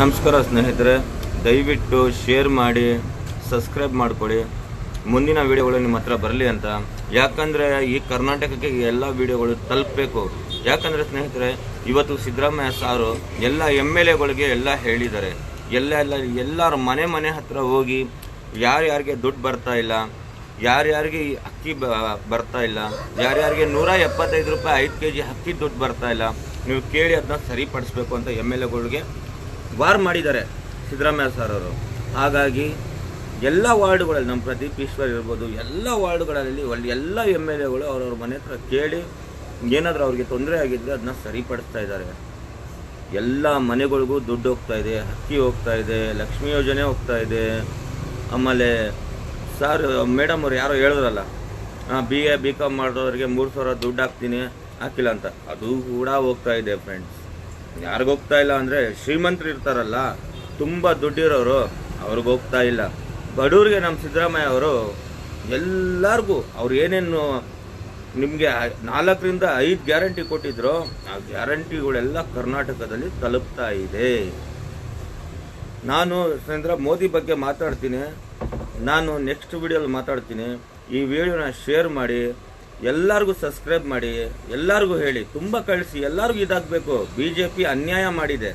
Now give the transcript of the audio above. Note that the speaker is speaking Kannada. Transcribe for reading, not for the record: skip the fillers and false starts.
ನಮಸ್ಕಾರ ಸ್ನೇಹಿತರೆ, ದಯವಿಟ್ಟು ಶೇರ್ ಮಾಡಿ, ಸಬ್ಸ್ಕ್ರೈಬ್ ಮಾಡ್ಕೊಳ್ಳಿ. ಮುಂದಿನ ವಿಡಿಯೋಗಳು ನಿಮ್ಮ ಹತ್ರ ಬರಲಿ ಅಂತ. ಯಾಕಂದರೆ ಈ ಕರ್ನಾಟಕಕ್ಕೆ ಎಲ್ಲ ವಿಡಿಯೋಗಳು ತಲುಪಬೇಕು. ಯಾಕಂದರೆ ಸ್ನೇಹಿತರೆ, ಇವತ್ತು ಸಿದ್ದರಾಮಯ್ಯ ಸಾರು ಎಲ್ಲ MLAಗಳಿಗೆ ಎಲ್ಲ ಹೇಳಿದ್ದಾರೆ. ಎಲ್ಲರ ಮನೆ ಹತ್ರ ಹೋಗಿ ಯಾರ್ಯಾರಿಗೆ ದುಡ್ಡು ಬರ್ತಾ ಇಲ್ಲ, ಯಾರ್ಯಾರಿಗೆ ಅಕ್ಕಿ ಬರ್ತಾ ಇಲ್ಲ, ಯಾರ್ಯಾರಿಗೆ 175 ರೂಪಾಯಿ 5 kg ಅಕ್ಕಿ ದುಡ್ಡು ಬರ್ತಾ ಇಲ್ಲ, ನೀವು ಕೇಳಿ ಅದನ್ನ ಸರಿಪಡಿಸ್ಬೇಕು ಅಂತ MLAಗಳಿಗೆ ವಾರ್ ಮಾಡಿದ್ದಾರೆ ಸಿದ್ದರಾಮಯ್ಯ ಸರ್ ಅವರು. ಹಾಗಾಗಿ ಎಲ್ಲ ವಾರ್ಡ್ಗಳಲ್ಲಿ ನಮ್ಮ ಪ್ರದೀಪ್ ಈಶ್ವರ್ ಇರ್ಬೋದು, ಎಲ್ಲ ವಾರ್ಡ್ಗಳಲ್ಲಿ ಎಲ್ಲ MLAಗಳು ಅವ್ರವ್ರ ಮನೆ ಹತ್ರ ಕೇಳಿ ಏನಾದರೂ ಅವ್ರಿಗೆ ತೊಂದರೆ ಆಗಿದ್ದರೆ ಅದನ್ನ ಸರಿಪಡಿಸ್ತಾ ಇದ್ದಾರೆ. ಎಲ್ಲ ಮನೆಗಳಿಗೂ ದುಡ್ಡು ಹೋಗ್ತಾ ಇದೆ, ಅಕ್ಕಿ ಹೋಗ್ತಾ ಇದೆ, ಲಕ್ಷ್ಮೀ ಯೋಜನೆ ಹೋಗ್ತಾ ಇದೆ. ಆಮೇಲೆ ಸರ್ ಮೇಡಮ್ ಅವ್ರು ಯಾರೋ ಹೇಳಿದ್ರಲ್ಲ, BA BCom ಮಾಡೋರಿಗೆ 3,000 ದುಡ್ಡು ಹಾಕಿಲ್ಲ ಅಂತ, ಅದು ಕೂಡ ಹೋಗ್ತಾ ಇದೆ ಫ್ರೆಂಡ್ಸ್. ಯಾರಿಗೂ ಹೋಗ್ತಾ ಇಲ್ಲ ಅಂದರೆ ಶ್ರೀಮಂತರು ಇರ್ತಾರಲ್ಲ, ತುಂಬ ದುಡ್ಡಿರೋರು, ಅವ್ರಿಗೆ ಹೋಗ್ತಾ ಇಲ್ಲ. ಬಡವ್ರಿಗೆ ನಮ್ಮ ಸಿದ್ದರಾಮಯ್ಯ ಅವರು ಎಲ್ಲರಿಗೂ ಅವ್ರು ಏನೇನು ನಿಮಗೆ 4 ರಿಂದ 5 ಗ್ಯಾರಂಟಿ ಕೊಟ್ಟಿದ್ರು, ಆ ಗ್ಯಾರಂಟಿಗಳೆಲ್ಲ ಕರ್ನಾಟಕದಲ್ಲಿ ತಲುಪ್ತಾ ಇದೆ. ನಾನು ಮೋದಿ ಬಗ್ಗೆ ಮಾತಾಡ್ತೀನಿ, ನಾನು ನೆಕ್ಸ್ಟ್ ವಿಡಿಯೋಲಿ ಮಾತಾಡ್ತೀನಿ. ಈ ವಿಡಿಯೋನ ಶೇರ್ ಮಾಡಿ, ಎಲ್ಲರಿಗೂ ಸಬ್ಸ್ಕ್ರೈಬ್ ಮಾಡಿ, ಎಲ್ಲರಿಗೂ ಹೇಳಿ, ತುಂಬ ಕಳಿಸಿ, ಎಲ್ಲರಿಗೂ ಇದಾಗಬೇಕು. BJP ಅನ್ಯಾಯ ಮಾಡಿದೆ.